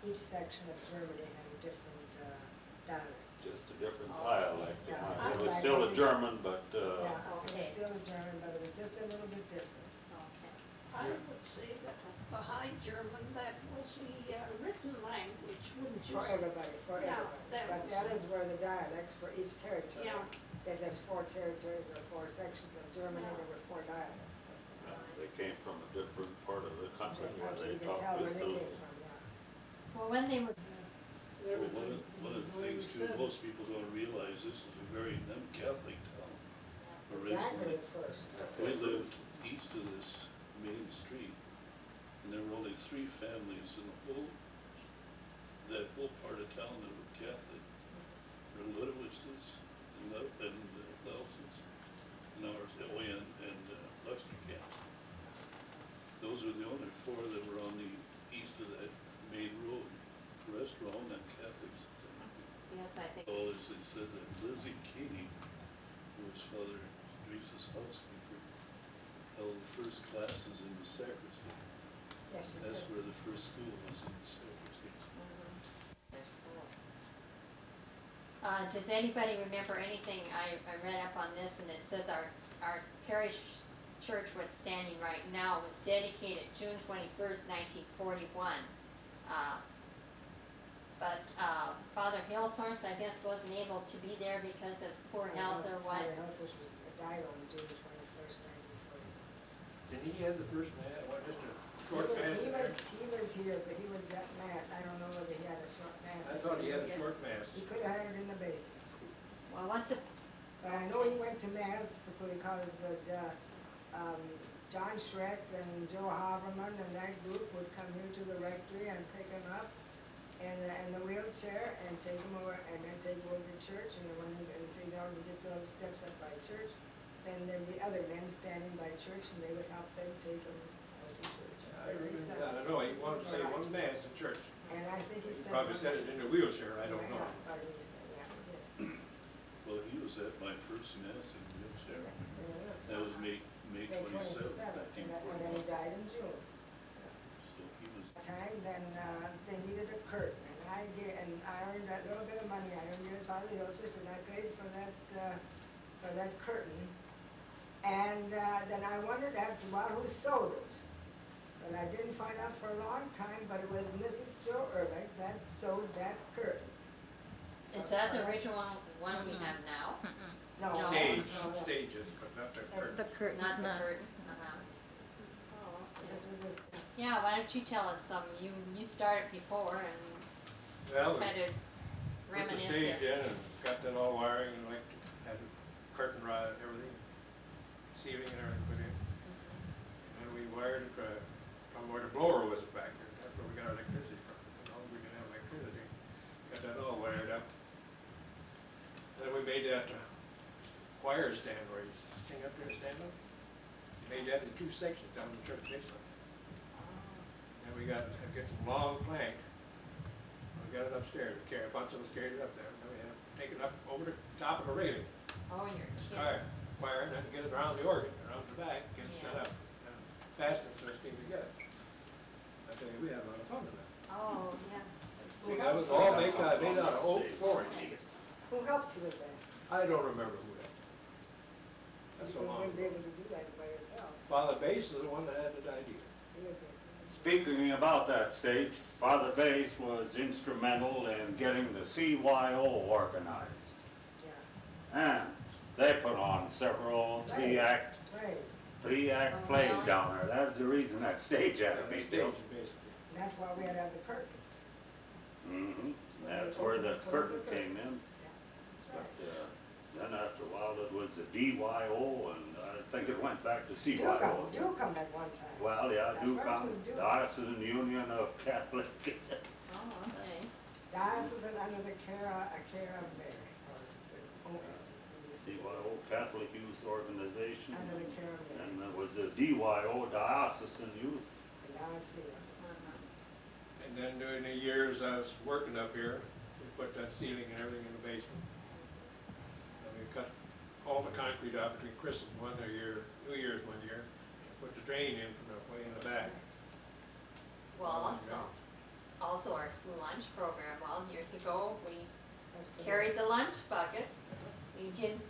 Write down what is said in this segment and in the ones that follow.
each section of Germany had a different dialect. Just a different dialect. Yeah. It was still a German, but, Yeah, it was Okay. still a German, but it was just a little bit different. Okay. I would say that the High German, that was the written language, wouldn't you For say? everybody, for Yeah, everybody. that But was that it. is where the dialects for each territory. Yeah. Say there's 4 territories or 4 sections of Germany, there were 4 dialects. they came from a different part of the country where You they can tell talked where this they too. came from, yeah. Well, when they were, Well, one of the things too, most people don't realize this is a very non-Catholic town. Exactly Originally, at first. we lived east of this main street, and there were only 3 families in the whole, that whole part of town that were Catholic. There were Ludwigs's and Laus's, and ours, and Lester Camp. Those were the only 4 that were on the east of that main road. The rest were all non-Catholics. yes, I think, All as they said that Lizzie Katie, who was Father Teresa's housekeeper, held the first classes in the sacristy. Yes, you That's did. where the first school was, in the sacristy. there's school. Does anybody remember anything, I read up on this and it says our parish church what's standing right now was dedicated June 21st, 1941. But Father Hillshorst, I guess, wasn't able to be there because of poor health or what. Father Hillshorst died on June 21st, 1940. Didn't he have the first mass, what, just a He short mass? was here, but he was at mass. I don't know whether he had a short mass. I thought he had a short mass. He could have had it in the basement. Well, what the, But I know he went to mass because John Schreck and Joe Haberman and that group would come here to the rectory and pick him up in the wheelchair and take him over, and then take him over to church. And when he get those steps up by church, then there'd be other men standing by church, and they would help them take him out to church. I don't know, he wanted to say one mass in church. And I think he He said. probably said it in a wheelchair, I don't know. Yeah, probably he said, yeah, he did. Well, he was at my first mass in wheelchair. Yeah. That was May May 27th, 27th, and then he 1941. died in June. So he was, Time, then they needed a curtain, and I earned that little bit of money. I earned it by the Hillshorst, and I paid for that curtain. And then I wondered after a while who sewed it. But I didn't find out for a long time, but it was Mrs. Joe Ehrlich that sewed that curtain. is that the original one we have now? No, No. Stages, but not the curtain. The curtain's Not the not. curtain? Oh, this was this. Yeah, why don't you tell us some, you started before and Well, kind of we put the reminisce stage there. in and got that all wiring and like had a curtain rod and everything, ceiling and everything put in. And we wired it from where the blower was back there. That's where we got our electricity from. You know, we didn't have electricity. Got that all wired up. Then we made that choir stand where you sing up there and stand up. Made that in 2 sections down in the church basement. And we got some long plank. We got it upstairs. A bunch of us carried it up there. And then we had to take it up over the top of the railing. Oh, you're kidding. Choir, and then get it around the organ, around the back, get it set Yeah. up, and fasten it so it's easy to get it. I tell you, we had a lot of fun with that. Oh, yes. That was all made out of oak flooring. Who helped you with that? I don't remember who that. That's so You long wouldn't be ago. able to do that by yourself. Father Bass is the one that had the idea. You would be. Speaking about that stage, Father Bass was instrumental in getting the CYO organized. Yeah. And they put on several three-act Praise. plays down there. That was the reason that stage had to The be stage, built. basically. And that's why we had to have the curtain. That's where the curtain came in. That's right. But then after a while, it was the DYO, and I think it went back to CYO. Ducum at one time. Well, yeah, That's right, Ducom, it was Ducom. Diocesan Union of Catholic. Oh, okay. Diocesan under the care of Mary. Or, CYO, Catholic Youth Organization. under the care of Mary. And there was a DYO, Diocesan Youth. And I see it. And then during the years I was working up here, we put that ceiling and everything in the basement. And we cut all the concrete out between Christmas one year, New Year's one year, and put the drain in from the way in the back. Well, also our school lunch program. Well, years ago, we That's pretty carried the lunch bucket. You didn't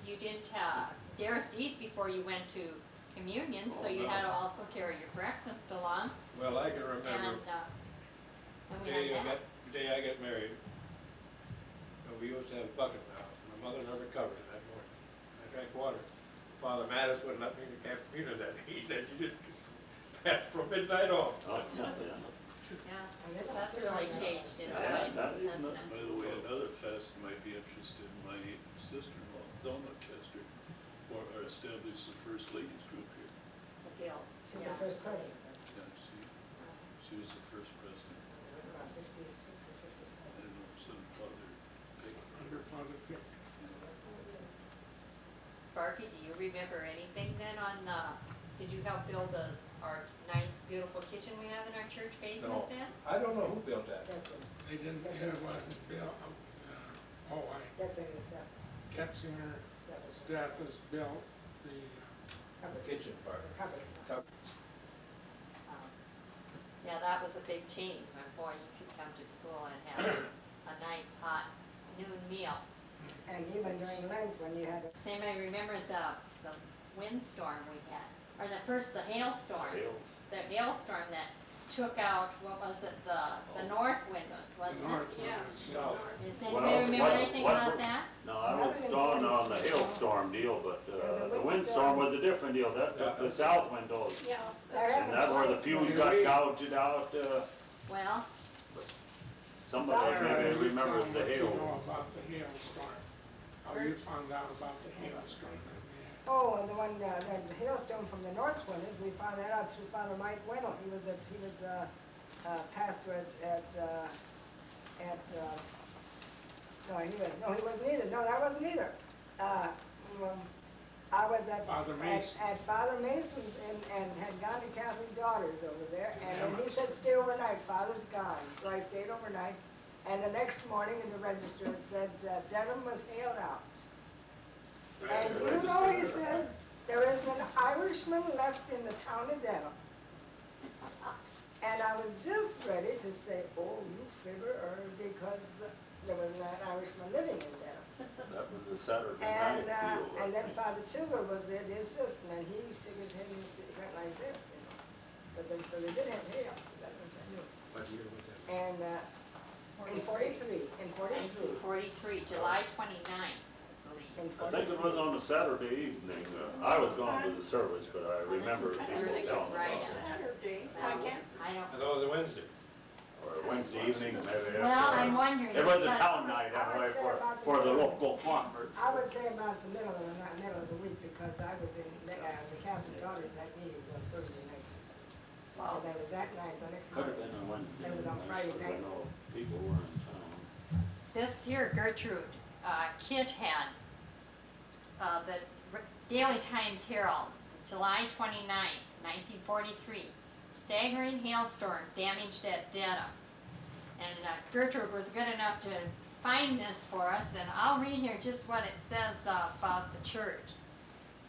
dare us to eat before you went to communion, so Oh, you no. had to also carry your breakfast along. Well, I can remember And the we had that. day I got married, we used to have a bucket in the house. My mother never covered it that morning. I drank water. Father Mattis wouldn't let me to Camp Communion that day. He said, you didn't pass from midnight on. Oh, yeah. Yeah, that's really changed in a Yeah, way. that is hasn't not- it? By the way, another fest you might be interested in, my sister-in-law, Donna Kester, established the First Ladies Group here. The guild, She's yeah. the first president. Yeah, she was the first president. About 56 or 57. I don't know, some father, big. Under Father Pick. Sparky, do you remember anything then on, did you help build our nice, beautiful kitchen we have in our church basement No. then? I don't know who built that. That's it. They didn't, That's it it. wasn't built, That's it, it's, Getzinger that was, staff has built the, cupboards. Kitchen part. Cupboards. Yeah, that was a big change, when boy, you could come to school and have a nice hot noon meal. And even during Lent, when you had, Same, I remember the windstorm we had, or the hailstorm. Hails. The hailstorm that took out, what was it, the north windows, the wasn't north it? one. No. Does Well, anybody remember what- anything what- about that? No, I was gone on the hailstorm deal, but There's a the windstorm. windstorm was a different deal. That took the south windows. Yeah. There And that's where the happened fuse twice. got gouged out. Well, Somebody maybe You remembers tell the what you know hail. about the hailstorm, how you found out about the hailstorm that we had. Oh, and the one, the hailstone from the north windows, we found that out through Father Mike Wendell. He was pastor no, he wasn't either. No, that wasn't either. I was Father Mason. at Father Mason's and had gone to Catholic Daughters over there, and then he said, stay overnight, Father's gone. So I stayed overnight, and the next morning in the register it said, Dedham was hailed out. And do you know, he says, there isn't an Irishman left in the town of Dedham. And I was just ready to say, oh, you figure, because there was an Irishman living in Dedham. That was the Saturday night And, deal. I and then think. Father Chisholm was there, the assistant, and he shook his head and he went like this, you know. So they did have hail, so that was, I knew. What year was that? And, in 1943, July 29th, I believe. In I think it was on a Saturday evening. I was gone to the service, but I remember people Everything telling was right. about it. Saturday, Well, I can't, I don't, I thought it was a Wednesday. Or Wednesday evening, maybe. well, after. I'm wondering. It was a because- town night anyway for the local farmers. I would say about the middle of the week, because I was in, the Catholic Daughters had meetings on Thursday night. Well, So that was that night, the next Could have morning. been a Wednesday. It was on Friday I night. know people were in town. this here, Gertrude, Kit had, the Daily Times Herald, July 29th, 1943. Staggering hailstorm damaged at Dedham. And Gertrude was good enough to find this for us, and I'll read here just what it says about the church.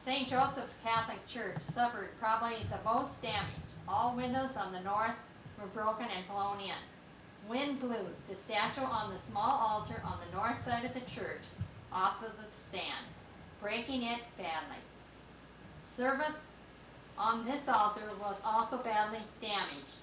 St. Joseph's Catholic Church suffered probably the most damage. All windows on the north were broken and blown in. Wind blew the statue on the small altar on the north side of the church off of the stand, breaking it badly. Service on this altar was also badly damaged.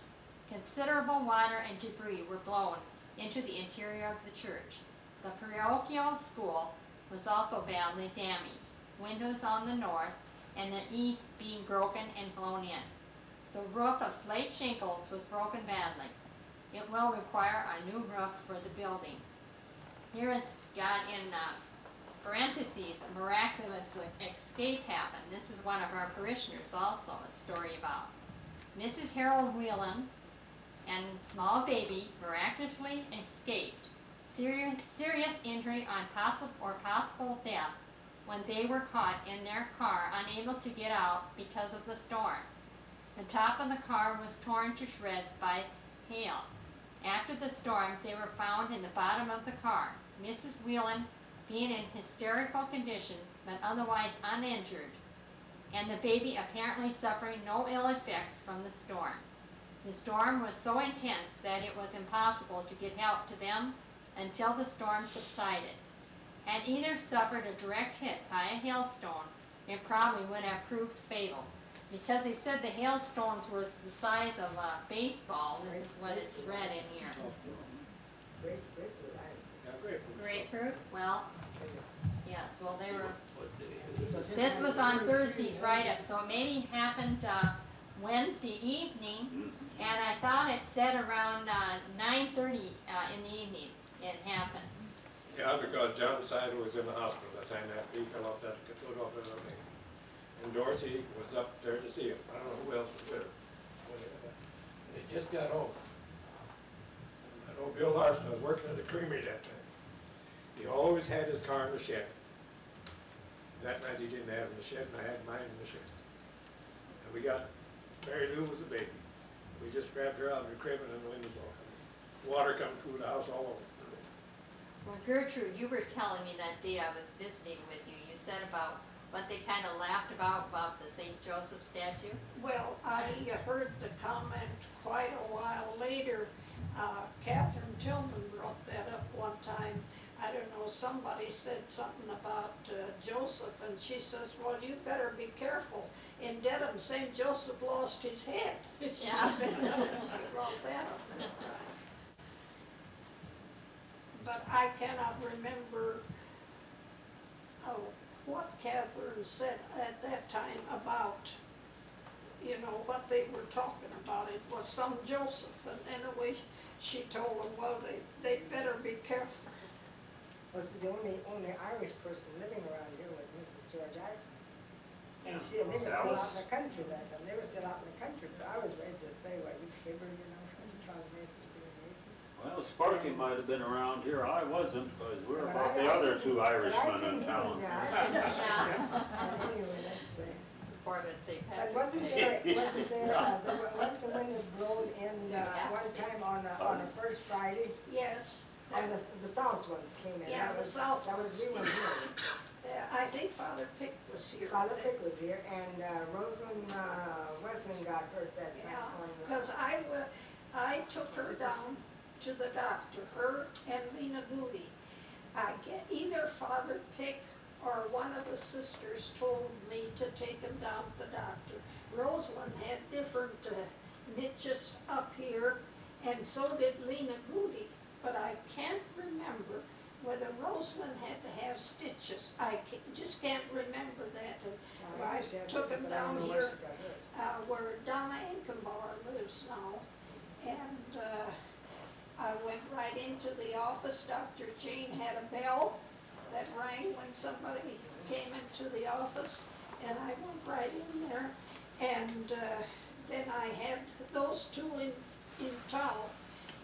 Considerable water and debris were blown into the interior of the church. The parochial school was also badly damaged, windows on the north and the east being broken and blown in. The roof of slate shingles was broken badly. It will require a new roof for the building. Here it's got in parentheses, a miraculous escape happened. This is one of our parishioners also, a story about. Mrs. Harold Whelan and small baby miraculously escaped. Serious injury on possible death when they were caught in their car, unable to get out because of the storm. The top of the car was torn to shreds by hail. After the storm, they were found in the bottom of the car. Mrs. Whelan being in hysterical condition, but otherwise uninjured, and the baby apparently suffering no ill effects from the storm. The storm was so intense that it was impossible to get help to them until the storm subsided. Had either suffered a direct hit by a hailstone, it probably would have proved fatal. Because they said the hailstones were the size of a baseball, this is what it's read in here. Grapefruit, Yeah, grapefruit. Grapefruit, well, yes, well, they were, What day? this was on Thursday's write-up, so it maybe happened Wednesday evening, and I thought it said around 9:30 in the evening it happened. Yeah, because John Seidel was in the hospital that time after he fell off that, foot off that thing. And Dorothy was up there to see him. I don't know who else was there. And he just got home. I know Bill Larson was working at the creamery that time. He always had his car in the shed. That night he didn't have it in the shed, and I had mine in the shed. And we got, Mary Lou was a baby. We just grabbed her out of the crib and then the wind was all coming. Water come through the house all over. Well, Gertrude, you were telling me that day I was visiting with you, you said about what they kind of laughed about the St. Joseph statue. Well, I heard the comment quite a while later. Catherine Tillman brought that up one time. I don't know, somebody said something about Joseph, and she says, well, you better be careful. In Dedham, St. Joseph lost his head. Yeah. She said, no, she brought that up that time. But I cannot remember what Catherine said at that time about, you know, what they were talking about. It was some Joseph, and anyway, she told them, well, they better be careful. Was the only Irish person living around here was Mrs. George Acton. And they were still out in the country that time. They were still out in the country, so I was ready to say, well, you figure, you know, trying to make this amazing. Well, Sparky might have been around here. I wasn't, because we're about the other two Irishmen in town. Yeah. Anyway, that's great. Reported St. But Patrick's wasn't Day. the wind had blown in one time on a first Friday, Yes, and the south ones came in. Yeah, the south That was we were here. I think Father Pick was here. Father Pick was here, and Rosalind Wesleyan got hurt that Yeah, time. because I took her down to the doctor, her and Lena Goody. I get either Father Pick or one of the sisters told me to take him down to the doctor. Rosalind had different niches up here, and so did Lena Goody, but I can't remember whether Rosalind had to have stitches. Just can't remember that. And I took him down here where Donna Enkenbauer lives now, and I went right into the office. Dr. Jane had a bell that rang when somebody came into the office, and I went right in there, and then I had those two in town,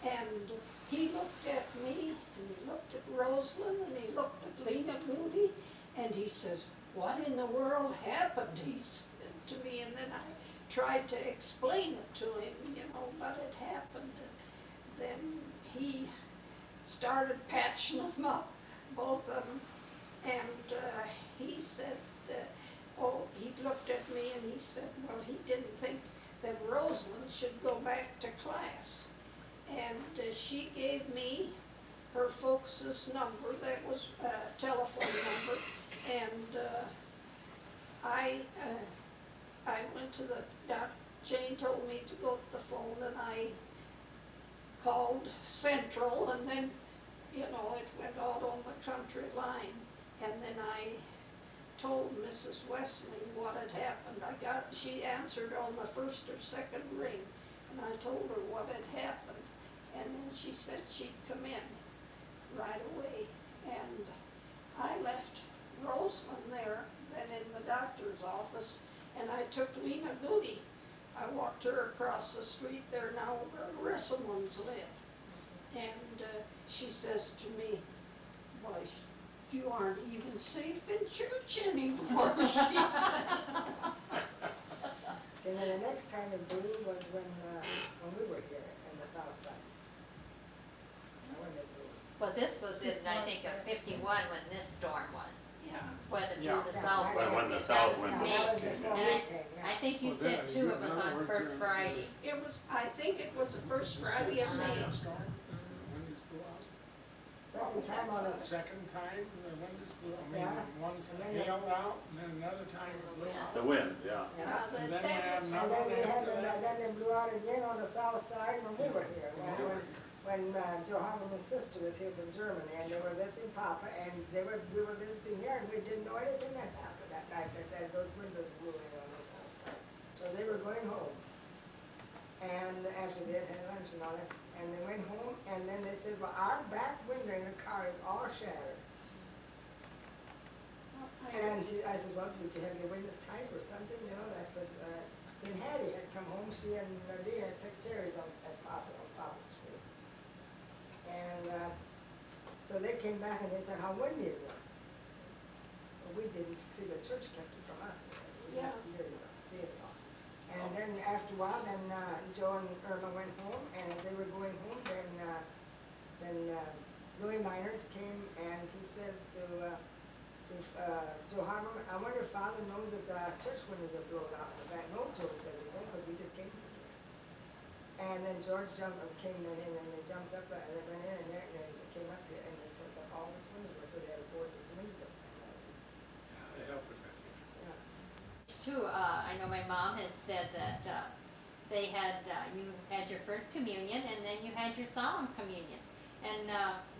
and he looked at me, and he looked at Rosalind, and he looked at Lena Moody, and he says, what in the world happened, he said to me, and then I tried to explain it to him, you know, what had happened. And then he started patching them up, both of them, and he said, he looked at me and he said, well, he didn't think that Rosalind should go back to class. And she gave me her folks' number, that was a telephone number, and I went to the doctor. Jane told me to go to the phone, and I called Central, and then, you know, it went out on the country line, and then I told Mrs. Wesleyan what had happened. She answered on the first or second ring, and I told her what had happened. And then she said she'd come in right away. And I left Rosalind there, then in the doctor's office, and I took Lena Goody. I walked her across the street there now where Rissamans live. And she says to me, why, you aren't even safe in church anymore, she said. And then the next time it blew was when we were here in the south side. When it blew. Well, this was in, I think, of 51 when this storm was. Yeah. whether it Yeah. blew the Yeah, south right. wind. When the That south was wind in was May. That was came before in. we And came, yeah. I think you Well, then, said too, it was in other on words, First you're- Friday. It was, I think it was the first Friday of May. Hailstorm, the winds blew out. Second time on a, Second time, the winds blew, I mean, Yeah. one And then hailed out, and then another time it blew Yeah. out. The wind, yeah. yeah. And then That we had was- another And then one we had, after that. then they blew out again on the south side when we were here. Yeah. When Joe Hagelman's sister was here from Germany, and they were visiting Papa, and we were visiting here, and we didn't know anything that happened that night, that those windows blew in on the south side. So they were going home. And after they had lunch and all that, and they went home, and then they said, well, our back window in the car is all shattered. And I said, well, did you have your windows tight or something, you know, that was, St. Hattie had come home, she and Nadia had picked cherries on Papa Street. And, so they came back and they said how windy it was. Well, we didn't see, the church kept it from us. We didn't see it all. And then after a while, then, Joe and Irma went home, and as they were going home, then Louis Miners came and he says to Joe Harmon, I wonder if Father knows that the church windows are blown out in the back. No, Joe said they don't, because we just came from here. And then George came in, and they jumped up, and they went in, and they came up here, and they took up all these windows, so they had to board these windows up. They help with that. Yeah. Too, I know my mom had said that they had, you had your first communion and then you had your solemn communion. And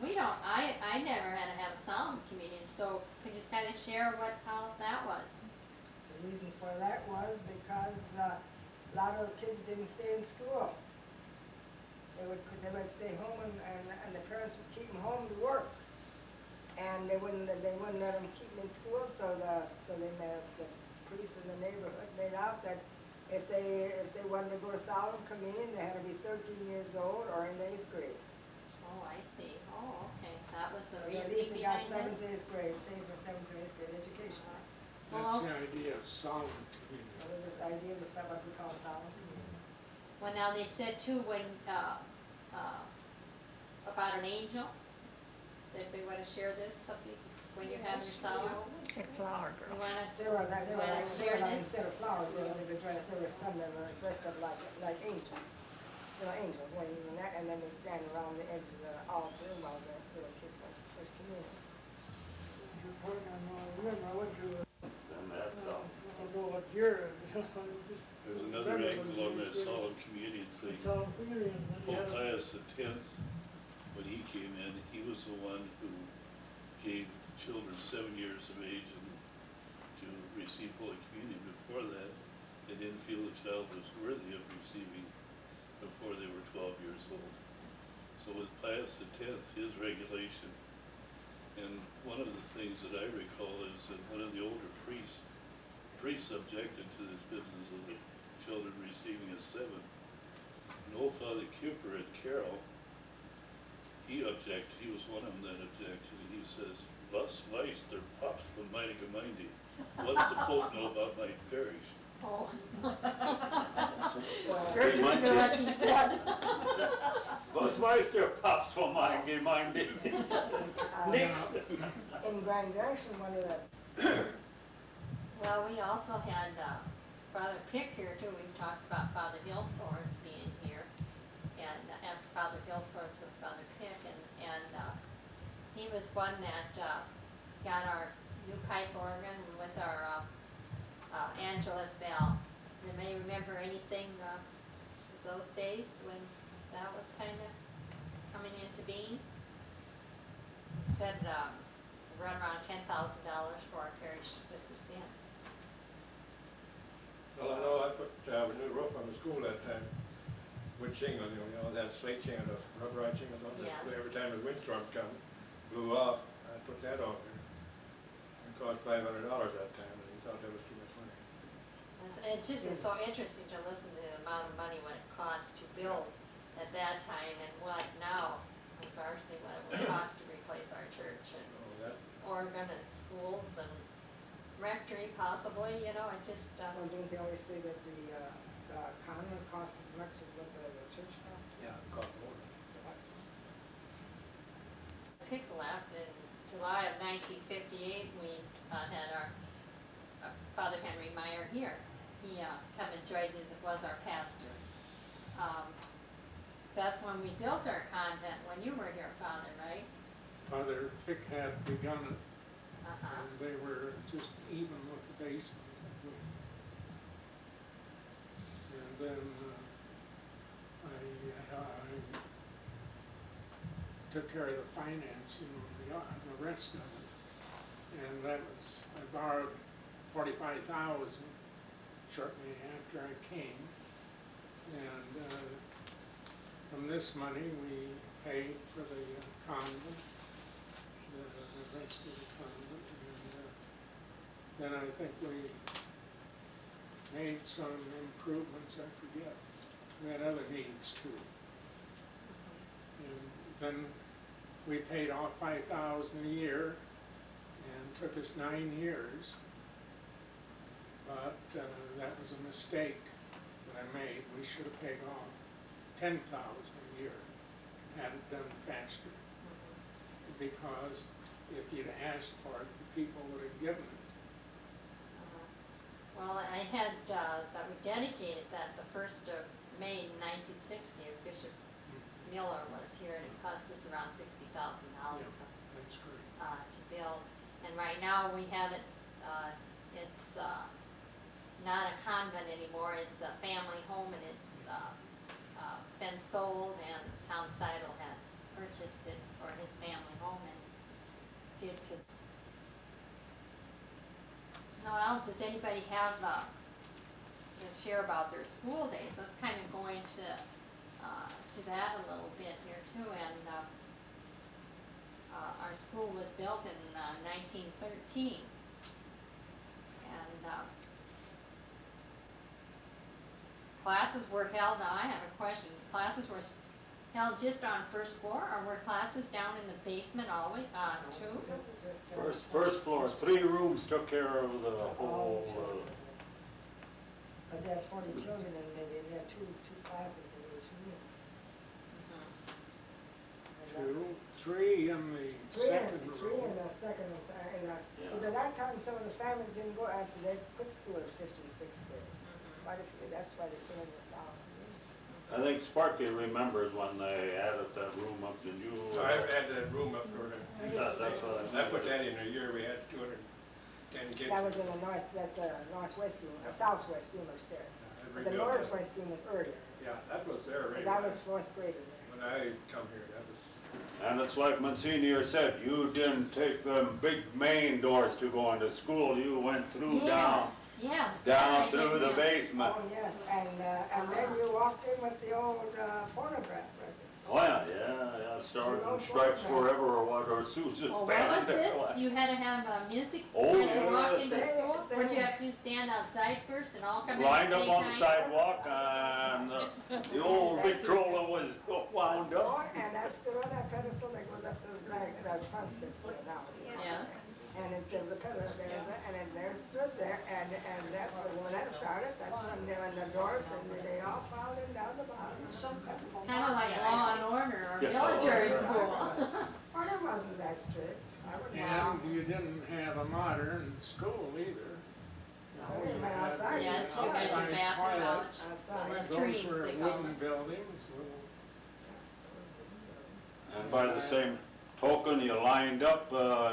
we don't, I never had to have a solemn communion, so could you just kind of share how that was? The reason for that was because a lot of the kids didn't stay in school. They would stay home, and the parents would keep them home to work. And they wouldn't let them keep them in school, so the priests in the neighborhood made out that if they wanted to go to solemn communion, they had to be 13 years old or in the 8th grade. Oh, I see. Oh, okay. That was the So at least reasoning they got behind 7th it? to 8th grade, same for 7th to 8th grade education. That's the idea of solemn communion. So there's this idea of what we call solemn communion. Well, now they said too when, about an angel, that they want to share this, something, when you have your solemn? A flower You want to, They were like, share this? instead of flowers, there were some that were dressed up like angels. You know, angels, when you that, and then they stand around the edge of the altar while the little kids first communion. You put on, remember, what you, And that's, I don't know what year. There's another angle on that solemn communion thing. Solemn communion. Pope Pius X, when he came in, he was the one who gave children 7 years of age to receive Holy Communion. Before that, they didn't feel the child was worthy of receiving before they were 12 years old. So with Pius X, his regulation, and one of the things that I recall is that one of the older priests objected to this business of the children receiving a 7. And old Father Kemper at Carroll, he objected, he was one of them that objected, and he says, "Was weiß der Papst von meiner Gemeinde? What does the Pope know about my parish?" oh. Well, Gertrude might knew be. what he said. Was weiß der Papst von meiner Gemeinde? Nix. In Grand Junction, one of the Well, we also had Father Pick here too. We talked about Father Hillsource being here. And after Father Hillsource was Father Pick. And he was one that got our new pipe organ with our Angela's bell. You may remember anything those days when that was kind of coming into being? Said run around $10,000 for our parish to put this in. Well, I know I put a new roof on the school that time, with shingles, you know, that slate shingle, the rubberized shingles on it. Yeah. Every time the windstorm come, blew off, I put that on there. It cost $500 that time, and he thought that was too much money. It just is so interesting to listen to the amount of money what it costs to build at that time and what now, largely what it would cost to replace our church and Oh, that, organ and schools and rectory possibly, you know, it just, Well, don't they always say that the convent costs as much as what the church costs? yeah, it cost more. Pick left and July of 1958, we had our Father Henry Meyer here. He come and joined us, was our pastor. That's when we built our convent, when you were here, Father, right? Father Pick had begun it, Uh-huh. and they were just even with the basement. And then I took care of the financing on the rest of it. And that was, I borrowed 45,000 shortly after I came. And from this money, we paid for the convent, the rest of the convent. And then I think we made some improvements, I forget. We had other needs too. And then we paid off 5,000 a year, and took us 9 years. But that was a mistake that I made. We should have paid off 10,000 a year, had it done faster. Because if you'd asked for it, the people would have given it. Well, I had, that we dedicated that the 1st of May 1960, Bishop Miller was here, and it cost us around $60,000 That's great. to build. And right now, we have it, it's not a convent anymore, it's a family home, and it's been sold, and Tom Seidel has purchased it for his family home, and did. Now, does anybody have to share about their school days? Let's kind of go into that a little bit here too. And our school was built in 1913, and classes were held. Now, I have a question. Classes were held just on first floor, or were classes down in the basement always too? First floor, 3 rooms took care of the whole, But they had 40 children, and they had two classes in each room. And that was- 3 in the second room. Three in the second and see, by that time, some of the families didn't go after they quit school at 5th and 6th grade. Quite a few, that's why they put in the South. I think Sparky remembers when they added that room up to new. I had that room up there. That's what I put that in a year, we had 210 kids. That was in the north, that's a northwest room, a southwest room upstairs. But the northwest room was earlier, Yeah, that was there already. because I was 4th grade in there. When I come here, that was, And it's like Monsignor said, you didn't take them big main doors to go into school, you went through down through the basement. Oh, yes, and then you walked in with the old phonograph record. Oh, yeah, starting Stripes Forever or what, or Susan's Well, what Band. was this? You had to have music Oh, when you yeah, walked into they- school? they- Would you have to stand outside first and all come in? Lined at up the on the same time? sidewalk, and the old Victrola was wound Oh, up. and that's still on that pedestal that goes up to the back, that front steps there now. Yeah. And it was a pedestal there, and then there stood there, and that's when that started, that's when the doors, and they all filed in down the bottom. Kind of like Law and Order or military school. Order wasn't that strict. I would And you didn't have a modern school either. No, we went outside. Yes, you had Outside the bathroom out, toilets. Outside. the Those latrines, were they call wooden them. buildings, little. And by the same token, you lined up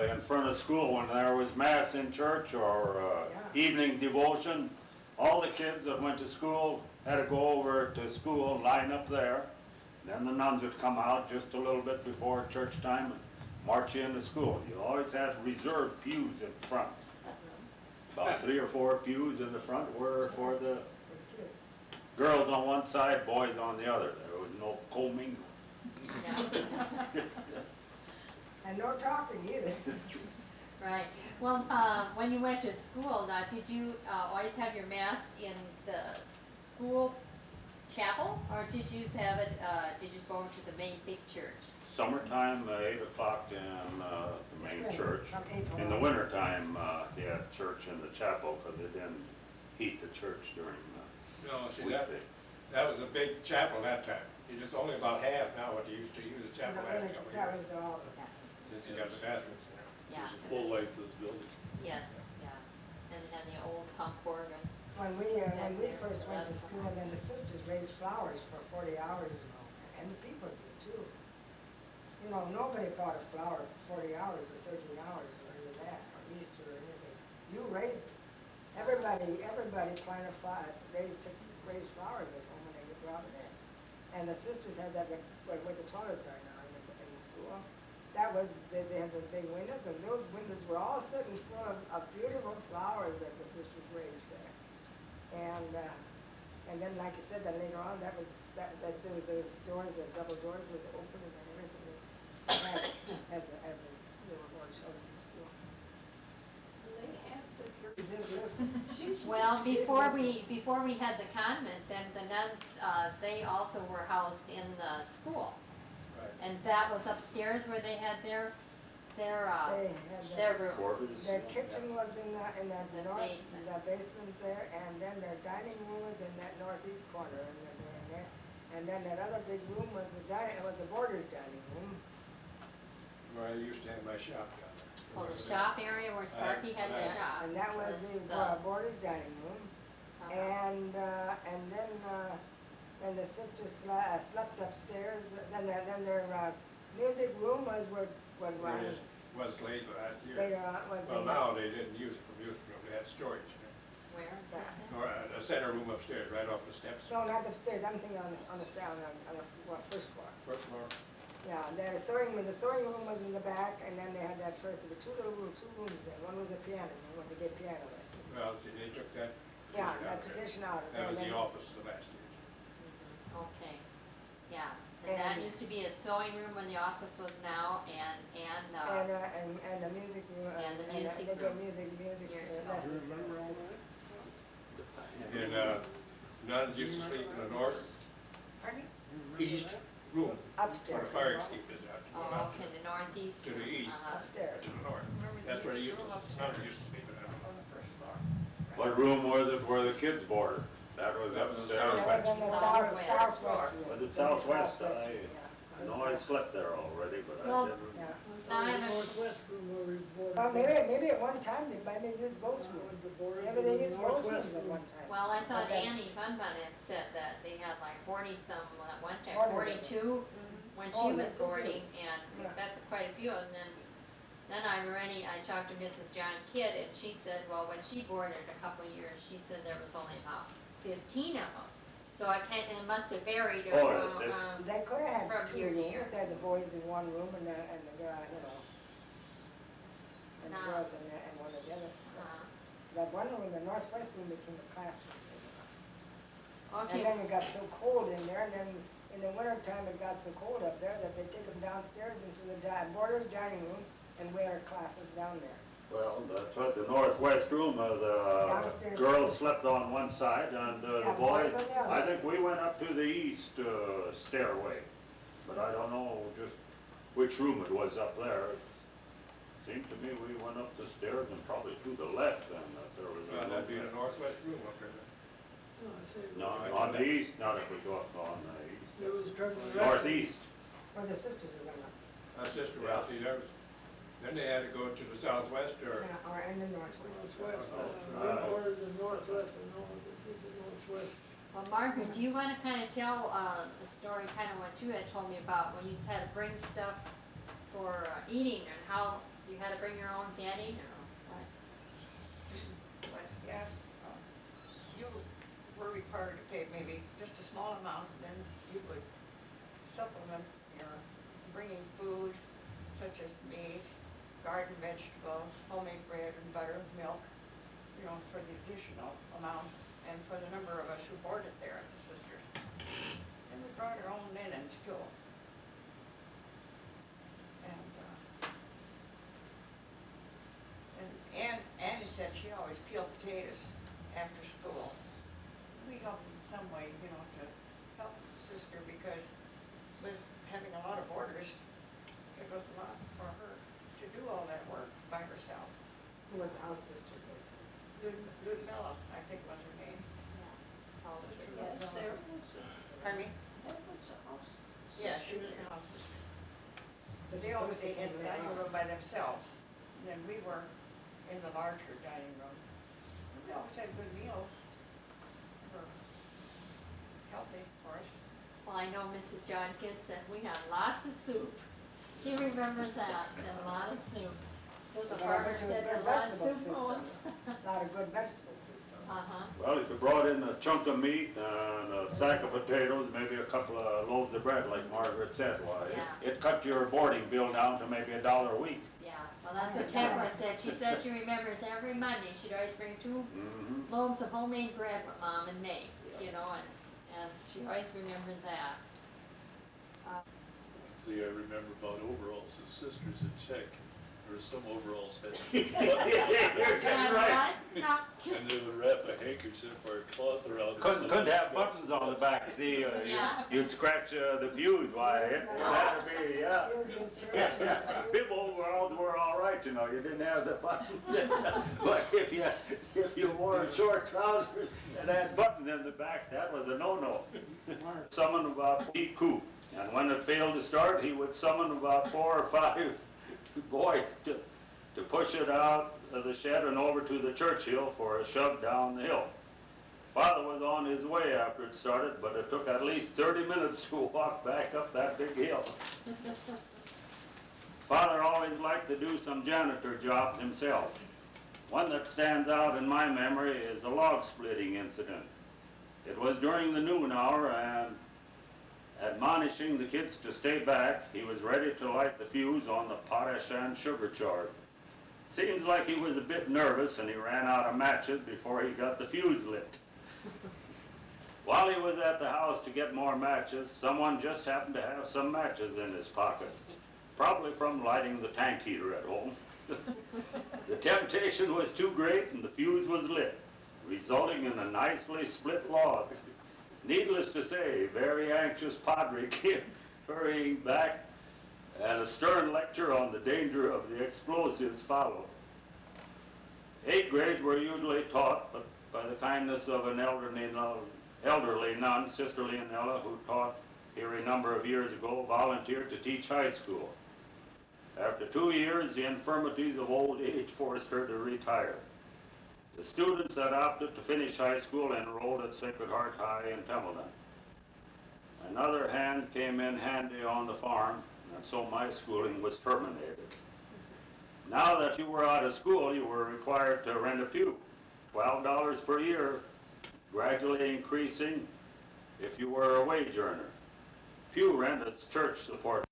in front of school when there was mass in church or evening devotion. All the kids that went to school had to go over to school and line up there. Then the nuns would come out just a little bit before church time and march you into school. You always had reserved pews in front. About 3 or 4 pews in the front were for the girls on one side, boys on the other. There was no combing. Yeah. And no talking either. Right. Well, when you went to school, now, did you always have your mass in the school chapel, or did you have it, did you go to the main big church? Summertime, 8 o'clock in the main Spring, church. from April In the on. wintertime, you had church in the chapel because they didn't heat the church during no, the see, that weekday. was a big chapel that time. It's just only about half now what you used to use the chapel No, last couple of that years. was all. Since you got the bathrooms in there. yeah. There's a full length of this building. Yes, yeah. And the old pump organ. When we first went to school, then the sisters raised flowers for 40 hours, and the people did too. You know, nobody bought a flower for 40 hours or 13 hours or any of that, or Easter or anything. You raised it. Everybody planted raised flowers at home when they would drop it in. And the sisters had that, like where the toilets are now in the school. That was, they had those big windows, and those windows were all sitting full of beautiful flowers that the sisters raised there. And then, like I said, then later on, those doors, the double doors was open and everything. As they were going children in school. They had the Just listen. Well, before we had the convent, then the nuns, they also were housed in the school. Right. And that was upstairs where they had their They had their room. Quarters. their kitchen was in that The basement. the basement there, and then their dining room was in that northeast corner in there. And then that other big room was the boarders' dining room. Where I used to have my shop down there. Oh, the shop area where Sparky had the Right. shop. And that was the boarders' dining room. And then the sisters slept upstairs. Then their music room was where It was late last they year. was Well, in now they didn't use it for music room, they had storage. Where is that? Or a center room upstairs, right off the steps. No, not upstairs. I'm thinking on the first floor. First floor. Yeah, and the sewing room was in the back, and then they had that first, there were two rooms there. One was a piano room, where they gave piano lessons. Well, see, they took that. Yeah, petition out that of there. petition out. That was and the then- office the last year. Okay, yeah. And that And- used to be a sewing room when the office was now, and And the music room. And the they music gave room. music Years ago. lessons. Do you remember all that? And nuns used to sleep in the north, Pardon me? Do you remember east that? room, Upstairs. where the fire escape is out. oh, okay, the northeast. To the room, east. Upstairs. To the north. That's where they used to, nuns used to sleep in that. on the first floor. What room were the kids boarded? That was That was upstairs. That was on the Southwest. southwest room. Was it southwest? Yeah. I know I slept there already, but I Well, didn't. Yeah. Now I haven't, Well, maybe at one time they might have used both rooms. Maybe they used both rooms at one time. well, I thought Okay. Annie Funbun had said that they had like 40-some at one time, 40. 42 when Oh, she was that's good. boarding, and Yeah. that's quite a few, and then I talked to Mrs. John Kidd, and she said, well, when she boarded a couple of years, she said there was only about 15 of them. So it must have varied Oh, yes, it- They could have From had two year to rooms, year. they had the boys in one room and the girl, and the No. girls in one of the other. That one room, the northwest room became a classroom. And Okay, then it got so cold in there, and then in the wintertime, it got so cold up there that they take them downstairs into the boarders' dining room and wear classes down there. Well, that's what the northwest room, the Downstairs. girls slept on one side and the Yeah, boys, boys on the other I side. think we went up to the east stairway. But I don't know just which room it was up there. It seemed to me we went up the stairs and probably to the left and that there was Well, a that'd be the northwest room up there. No, on the east, not if we go up on the east. Northeast. Northeast. Where the sisters are going up, My sister, well, see, there was, then they had to go to the southwest or, or in the northwest. Northwest, we ordered the northwest and the northwest. well, Margaret, do you want to kind of tell the story, kind of what you had told me about when you had to bring stuff for eating, and how you had to bring your own bedding, or what? But yes, you were required to pay maybe just a small amount, and then you would supplement your bringing food such as meat, garden vegetables, homemade bread and butter, milk, for the additional amount, and for the number of us who boarded there at the sisters. And we brought our own linens too. And Annie said she always peeled potatoes after school. We helped in some way, to help the sister, because with having a lot of boarders, it was a lot for her to do all that work by herself. Who was our sister? Ludmilla, I think was her name. Oh, Yes, there. Pardon me? Yeah, she was the house sister. But they always ate in the dining room by themselves. than we were in the larger dining room. We always had good meals. Were healthy for us. Well, I know Mrs. Johnson said we had lots of soup. She remembers that, and a lot of soup. Because the But I farmer bet you said good a lot of vegetable soup soup, owns. A lot of good vegetable soup. Uh-huh. Well, if you brought in a chunk of meat and a sack of potatoes, maybe a couple of loaves of bread, like Margaret said, why, Yeah. it cut your boarding bill down to maybe $1 a week. Yeah, well, that's what Temple said. She said she remembers every Monday, she'd always bring 2 Mm-hmm. loaves of homemade bread with Mom and me, you know, and she always remembers that. See, I remember about overalls, the sisters in Czech, there were some overalls had And Right. what? No. and they would wrap a handkerchief or a cloth around it. Couldn't have buttons on the back, see, Yeah. you'd scratch the fuse, why, it had to be, yeah. Yeah. Bib overalls were all right, you know, you didn't have the buttons. But if you wore short trousers and had buttons in the back, that was a no-no. Summon about Pete Coop, and when it failed to start, he would summon about 4 or 5 boys to push it out of the shed and over to the Churchill for a shove down the hill. Father was on his way after it started, but it took at least 30 minutes to walk back up that big hill. Father always liked to do some janitor jobs himself. One that stands out in my memory is a log splitting incident. It was during the noon hour, and admonishing the kids to stay back, he was ready to light the fuse on the potash and sugar charge. Seems like he was a bit nervous and he ran out of matches before he got the fuse lit. While he was at the house to get more matches, someone just happened to have some matches in his pocket, probably from lighting the tank heater at home. The temptation was too great and the fuse was lit, resulting in a nicely split log. Needless to say, very anxious Padre came hurrying back, and a stern lecture on the danger of the explosives followed. 8th grades were usually taught, but by the kindness of an elderly nun, Sister Leonella, who taught here a number of years ago, volunteered to teach high school. After 2 years, the infirmities of old age forced her to retire. The students that opted to finish high school enrolled at Sacred Heart High in Templeton. Another hand came in handy on the farm, and so my schooling was terminated. Now that you were out of school, you were required to rent a pew, $12 per year, gradually increasing if you were a wage earner. Pew rent is church support